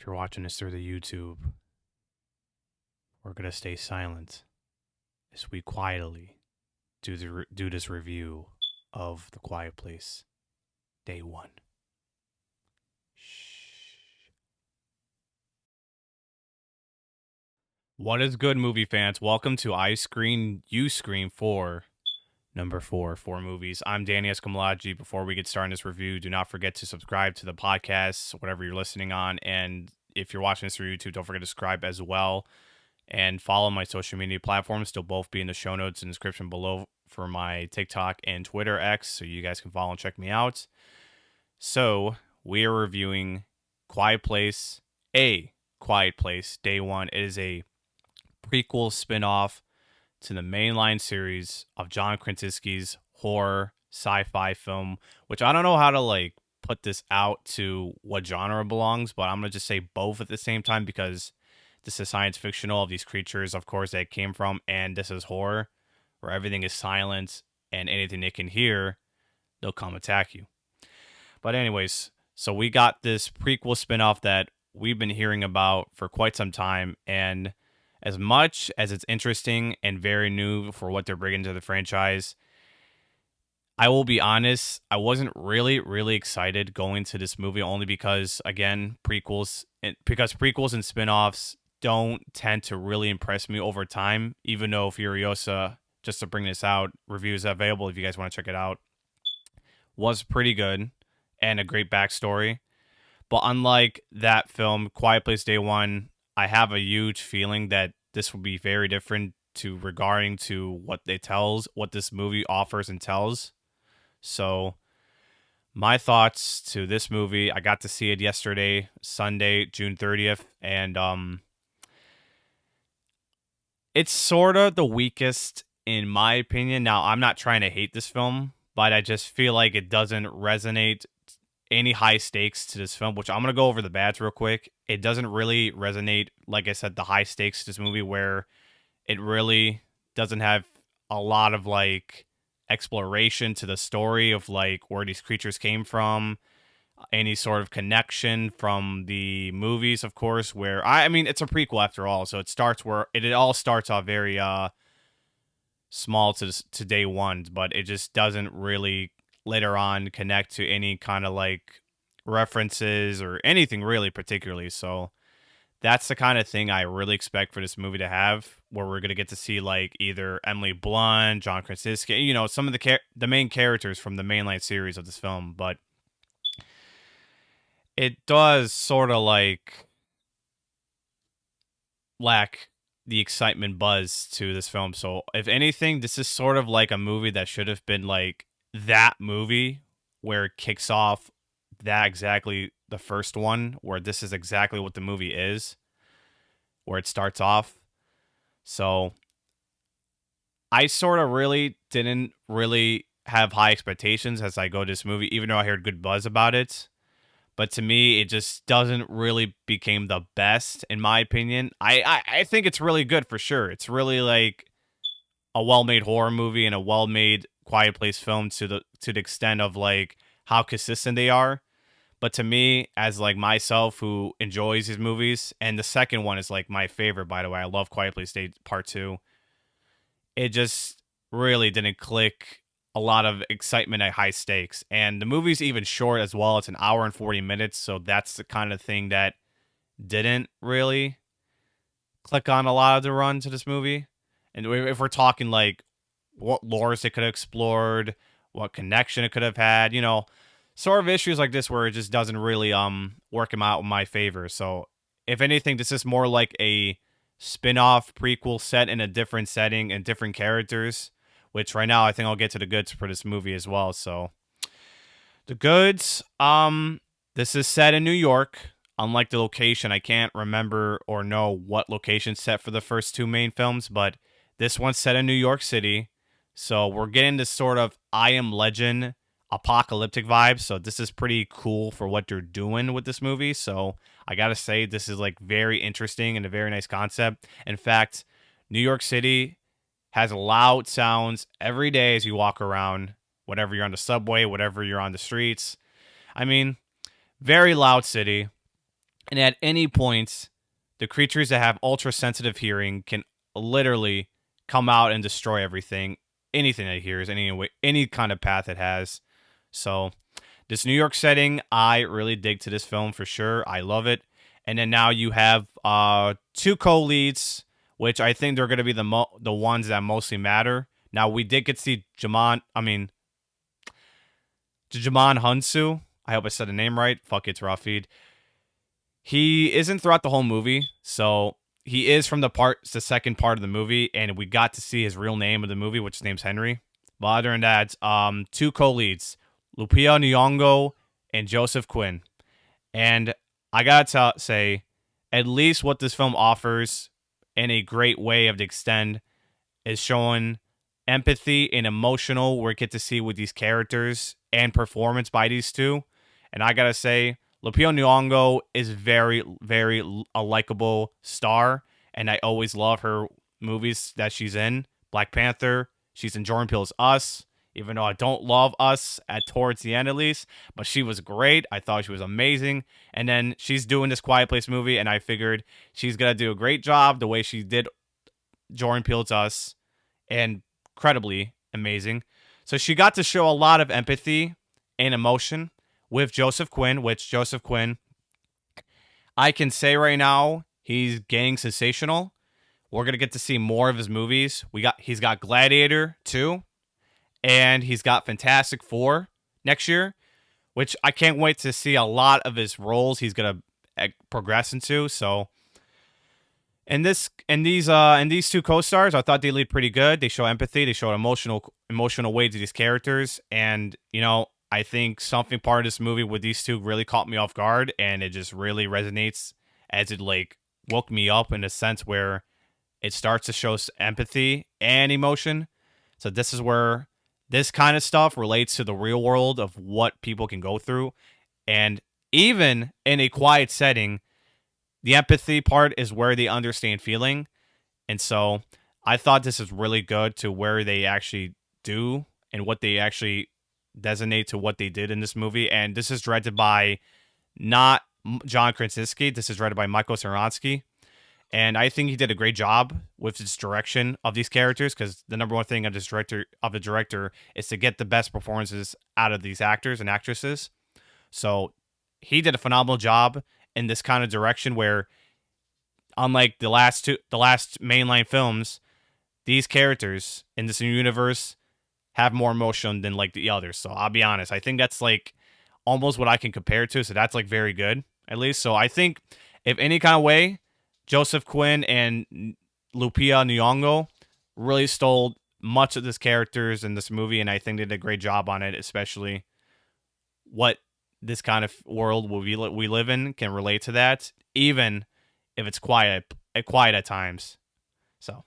If you're watching this through the YouTube, we're going to stay silent as we quietly do this review of The Quiet Place Day 1. Shh. What is good, movie fans? Welcome to I Screen, You Scream 4, number 4 movies. I'm Danny Escamilaggi. Before we get started in this review, do not forget to subscribe to the podcast, whatever you're listening on. And if you're watching this through YouTube, don't forget to subscribe as well. And follow my social media platforms. They'll both be in the show notes and description below for my TikTok and Twitter X, so you guys can follow and check me out. So, we are reviewing Quiet Place, A Quiet Place, Day 1. It is a prequel spin-off to the mainline series of John Krasinski's horror sci-fi film, which I don't know how to put this out to what genre it belongs, but I'm going to just say both at the same time because this is science fictional of these creatures, of course, that came from, and this is horror, where everything is silent, and anything they can hear, they'll come attack you. But anyways, so we got this prequel spinoff that we've been hearing about for quite some time, and as much as it's interesting and very new for what they're bringing to the franchise, I will be honest, I wasn't really excited going to this movie only because, again, prequels and spinoffs don't tend to really impress me over time, even though Furiosa, just to bring this out, reviews available if you guys want to check it out, was pretty good and a great backstory. But unlike that film, Quiet Place Day 1, I have a huge feeling that this will be very different regarding to what this movie offers and tells. So my thoughts to this movie, I got to see it yesterday, Sunday, June 30th, and it's sort of the weakest in my opinion. Now, I'm not trying to hate this film, but I just feel like it doesn't resonate any high stakes to this film, which I'm going to go over the bads real quick. It doesn't really resonate, like I said, the high stakes to this movie, where it really doesn't have a lot of exploration to the story of where these creatures came from, any sort of connection from the movies, of course, where I mean it's a prequel after all, so it all starts off very small to day one, but it just doesn't really later on connect to any kind of references or anything really particularly. So that's the kind of thing I really expect for this movie to have, where we're going to get to see either Emily Blunt, John Krasinski, some of the main characters from the mainline series of this film. But it does sort of lack the excitement buzz to this film. So if anything, this is sort of like a movie that should have been that movie where it kicks off that exactly the first one, where this is exactly what the movie is, where it starts off. So I sort of really didn't really have high expectations as I go to this movie, even though I heard good buzz about it. But to me, it just doesn't really become the best, in my opinion. I think it's really good for sure. It's really a well-made horror movie and a well-made Quiet Place film to the extent of how consistent they are. But to me, as myself who enjoys these movies, and the second one is my favorite, by the way. I love Quiet Place Day Part 2. It just really didn't click a lot of excitement at high stakes. And the movie's even short as well. It's an hour and 40 minutes, so that's the kind of thing that didn't really click on a lot of the run to this movie. And if we're talking what lores it could have explored, what connection it could have had, sort of issues like this where it just doesn't really work them out in my favor. So if anything, this is more like a spin-off prequel set in a different setting and different characters, which right now I think I'll get to the goods for this movie as well. So the goods, this is set in New York. Unlike the location, I can't remember or know what location set for the first two main films, but this one's set in New York City. So we're getting this sort of I Am Legend apocalyptic vibes. So this is pretty cool for what they're doing with this movie. So I gotta say, this is very interesting and a very nice concept. In fact, New York City has loud sounds every day as you walk around, whatever you're on the subway, whatever you're on the streets. I mean, very loud city. And at any point, the creatures that have ultra sensitive hearing can literally come out and destroy everything, anything that it hears, any kind of path it has. So this New York setting, I really dig to this film for sure. I love it. And then now you have two co-leads, which I think they're going to be the ones that mostly matter. Now we did get to see Jamon Hunsu. I hope I said the name right. Fuck, it's Rafid. He isn't throughout the whole movie, so he is from the second part of the movie, and we got to see his real name of the movie, which name's Henry. But other than that, two co-leads, Lupita Nyong'o and Joseph Quinn. And I gotta say, at least what this film offers in a great way of the extend is showing empathy and emotional we get to see with these characters and performance by these two. And I gotta say, Lupita Nyong'o is very, very a likable star, and I always love her movies that she's in. Black Panther, she's in Jordan Peele's Us, even though I don't love Us at towards the end at least, but she was great. I thought she was amazing. And then she's doing this Quiet Place movie, and I figured she's gonna do a great job the way she did Jordan Peele's Us, and incredibly amazing. So she got to show a lot of empathy and emotion with Joseph Quinn, which Joseph Quinn, I can say right now, he's getting sensational. We're gonna get to see more of his movies. He's got Gladiator 2, and he's got Fantastic Four next year, which I can't wait to see a lot of his roles he's gonna progress into. So these two co-stars, I thought they lead pretty good. They show empathy. They show emotional weight to these characters, and I think something part of this movie with these two really caught me off guard, and it just really resonates as it like woke me up in a sense where it starts to show empathy and emotion. So this is where this kind of stuff relates to the real world of what people can go through, and even in a quiet setting, the empathy part is where they understand feeling. And so I thought this is really good to where they actually do and what they actually designate to what they did in this movie. And this is directed by not John Krasinski. This is directed by Michael Saransky. And I think he did a great job with his direction of these characters, because the number one thing of the director is to get the best performances out of these actors and actresses. So he did a phenomenal job in this kind of direction where, unlike the last mainline films, these characters in this new universe have more emotion than like the others. So I'll be honest, I think that's like almost what I can compare it to. So that's like very good, at least. So I think if any kind of way, Joseph Quinn and Lupita Nyong'o really stole much of this characters in this movie, and I think they did a great job on it, especially what this kind of world we live in can relate to that, even if it's quiet at times. So,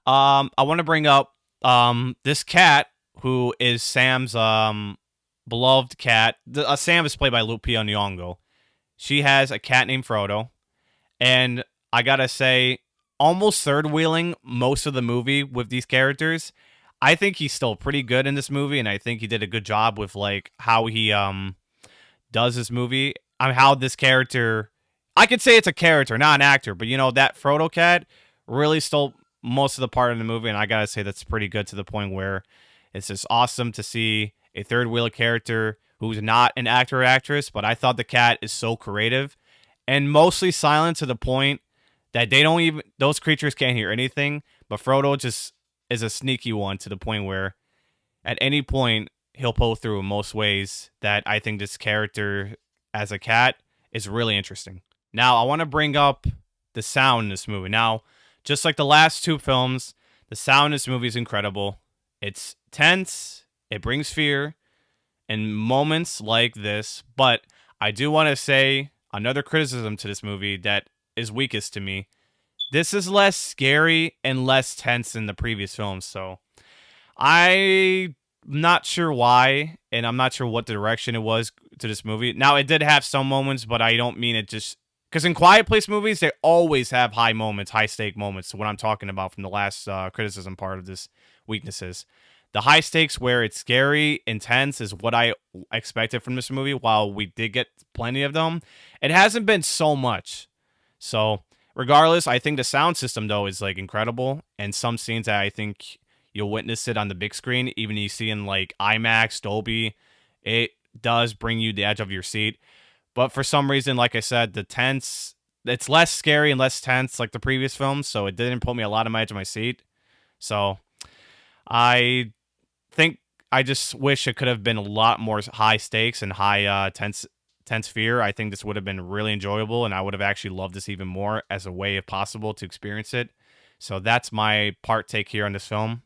I want to bring up this cat who is Sam's beloved cat. Sam is played by Lupita Nyong'o. She has a cat named Frodo, and I gotta say, almost third wheeling most of the movie with these characters. I think he's still pretty good in this movie, and I think he did a good job with like how he does this movie. How this character, I could say it's a character, not an actor, but that Frodo cat really stole most of the part of the movie, and I gotta say that's pretty good to the point where it's just awesome to see a third wheel character who's not an actor or actress. But I thought the cat is so creative and mostly silent to the point that those creatures can't hear anything. But Frodo just is a sneaky one to the point where at any point he'll pull through in most ways that I think this character as a cat is really interesting. Now, I want to bring up the sound in this movie. Now, just like the last two films, the sound in this movie is incredible. It's tense, it brings fear in moments like this, but I do want to say another criticism to this movie that is weakest to me. This is less scary and less tense than the previous films, so I'm not sure why, and I'm not sure what the direction it was to this movie. Now, it did have some moments, but I don't mean it just... Because in Quiet Place movies, they always have high moments, high-stake moments, what I'm talking about from the last criticism part of this weaknesses. The high stakes where it's scary, intense is what I expected from this movie. While we did get plenty of them, it hasn't been so much. So, regardless, I think the sound system though is like incredible, and some scenes that I think you'll witness it on the big screen, even you see in like IMAX, Dolby, it does bring you the edge of your seat. But for some reason, like I said, the tense, it's less scary and less tense like the previous films, so it didn't put me a lot on my edge of my seat. So I think I just wish it could have been a lot more high stakes and high tense fear. I think this would have been really enjoyable, and I would have actually loved this even more as a way of possible to experience it. So that's my part take here on this film.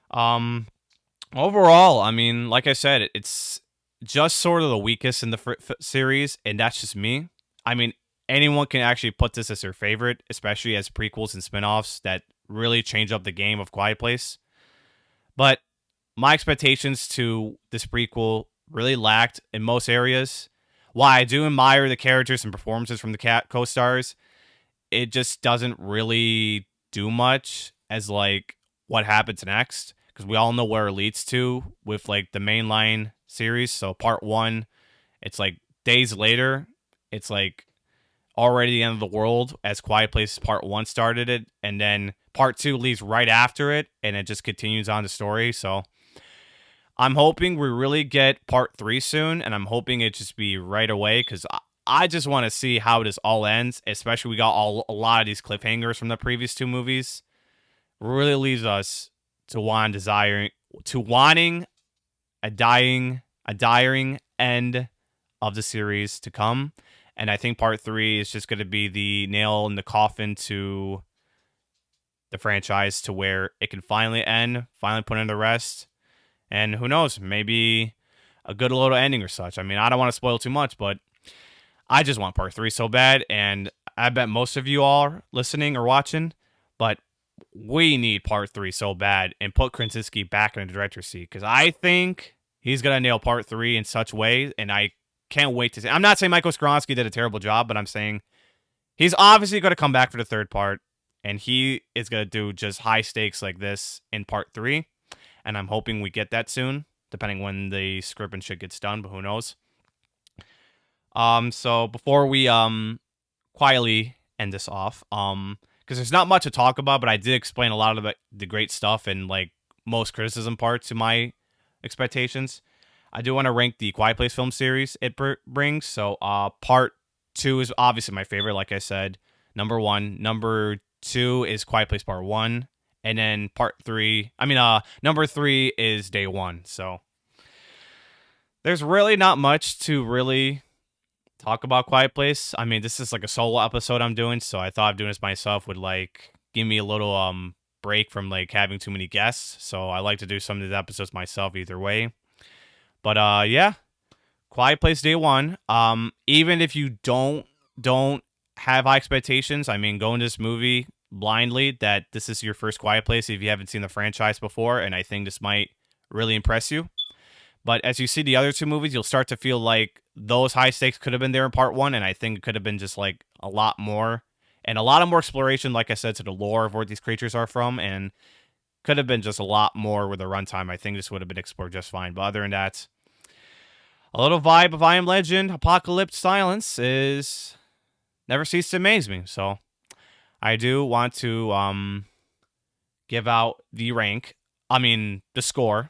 Um, Overall, I mean, like I said, it's just sort of the weakest in the series, and that's just me. I mean, anyone can actually put this as their favorite, especially as prequels and spin-offs that really change up the game of Quiet Place. But my expectations to this prequel really lacked in most areas. While I do admire the characters and performances from the co-stars, it just doesn't really do much as like what happens next, because we all know where it leads to with like the mainline series. So part one, it's like days later, it's like already the end of the world as Quiet Place part one started it, and then part two leaves right after it, and it just continues on the story. So I'm hoping we really get part three soon, and I'm hoping it just be right away, because I just want to see how this all ends. Especially we got a lot of these cliffhangers from the previous two movies. Really leaves us to wanting a dying end of the series to come. And I think part three is just going to be the nail in the coffin to the franchise, to where it can finally end, finally put in the rest. And who knows, maybe a good little ending or such. I mean, I don't want to spoil too much, but I just want part three so bad. And I bet most of you all are listening or watching, but we need part three so bad, and put Krasinski back in the director's seat, because I think he's going to nail part three in such way, and I can't wait to see. I'm not saying Michael Skronsky did a terrible job, but I'm saying he's obviously going to come back for the third part, and he is going to do just high stakes like this in part three, and I'm hoping we get that soon, depending when the script and shit gets done, but who knows. So before we quietly end this off, because there's not much to talk about, but I did explain a lot of the great stuff and like most criticism parts to my expectations. I do want to rank the Quiet Place film series it brings. So part two is obviously my favorite, like I said, number one. Number two is Quiet Place Part One, and then number three is Day One. So there's really not much to really talk about Quiet Place. I mean, this is like a solo episode I'm doing, so I thought doing this myself would like give me a little break from like having too many guests. So I like to do some of these episodes myself either way. But yeah, Quiet Place Day One. Even if you don't have high expectations, I mean, go into this movie blindly that this is your first Quiet Place if you haven't seen the franchise before, and I think this might really impress you. But as you see the other two movies, you'll start to feel like those high stakes could have been there in part one, and I think it could have been just like a lot more. And a lot of more exploration, like I said, to the lore of where these creatures are from, and could have been just a lot more with the runtime. I think this would have been explored just fine. But other than that, a little vibe of I Am Legend, Apocalypse Silence is never ceased to amaze me. So I do want to give out the the score.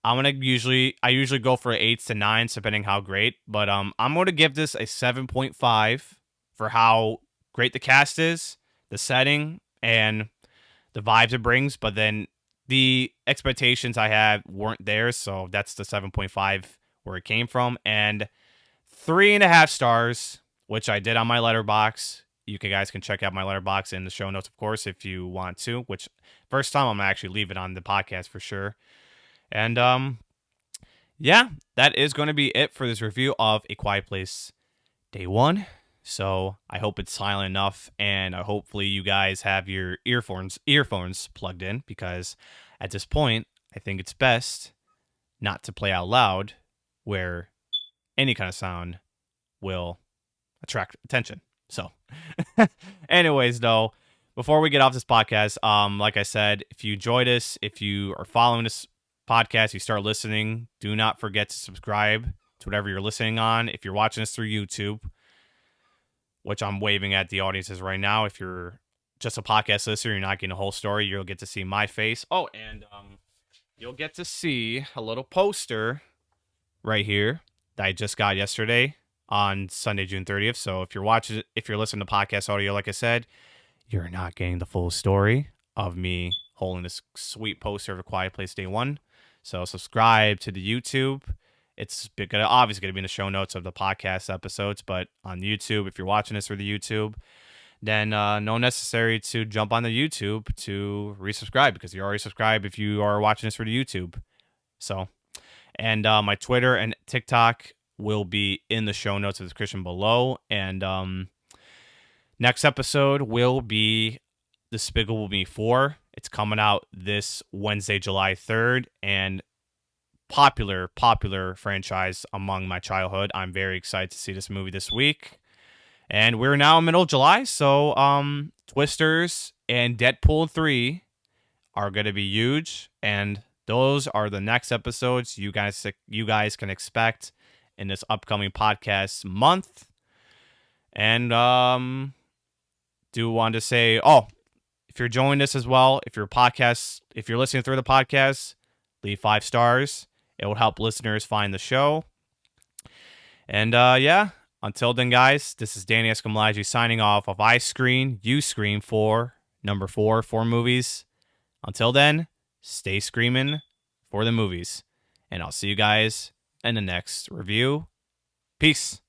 I usually go for 8s to 9s depending how great, but I'm going to give this a 7.5 for how great the cast is, the setting, and the vibes it brings. But then the expectations I had weren't there, so that's the 7.5 where it came from. And 3.5 stars, which I did on my Letterboxd. You guys can check out my Letterboxd in the show notes, of course, if you want to. Which first time I'm gonna actually leave it on the podcast for sure. And yeah, that is going to be it for this review of A Quiet Place Day One. So I hope it's silent enough, and hopefully you guys have your earphones plugged in, because at this point, I think it's best not to play out loud, where any kind of sound will attract attention. So, anyways, though, before we get off this podcast, like I said, if you enjoyed this, if you are following this podcast, you start listening, do not forget to subscribe to whatever you're listening on. If you're watching this through YouTube, which I'm waving at the audiences right now. If you're just a podcast listener, you're not getting a whole story, you'll get to see my face. Oh, and you'll get to see a little poster right here that I just got yesterday on Sunday, June 30th. So if you're listening to podcast audio, like I said, you're not getting the full story of me holding this sweet poster of A Quiet Place Day One. So subscribe to the YouTube. It's obviously going to be in the show notes of the podcast episodes, but on YouTube, if you're watching this through the YouTube, then no necessary to jump on the YouTube to resubscribe because you're already subscribed if you are watching this through the YouTube. So, and my Twitter and TikTok will be in the show notes of the description below. And next episode will be Despicable Me 4. It's coming out this Wednesday, July 3rd, and popular franchise among my childhood. I'm very excited to see this movie this week. And we're now in middle of July, so Twisters and Deadpool 3 are going to be huge, and those are the next episodes you guys can expect in this upcoming podcast month. And do want to say, if you're enjoying this as well, if you're listening through the podcast, leave 5 stars. It will help listeners find the show. And until then, guys, this is Danny Escamilaggi signing off of I Screen, You Scream for number 4 movies. Until then, stay screaming for the movies. And I'll see you guys in the next review. Peace.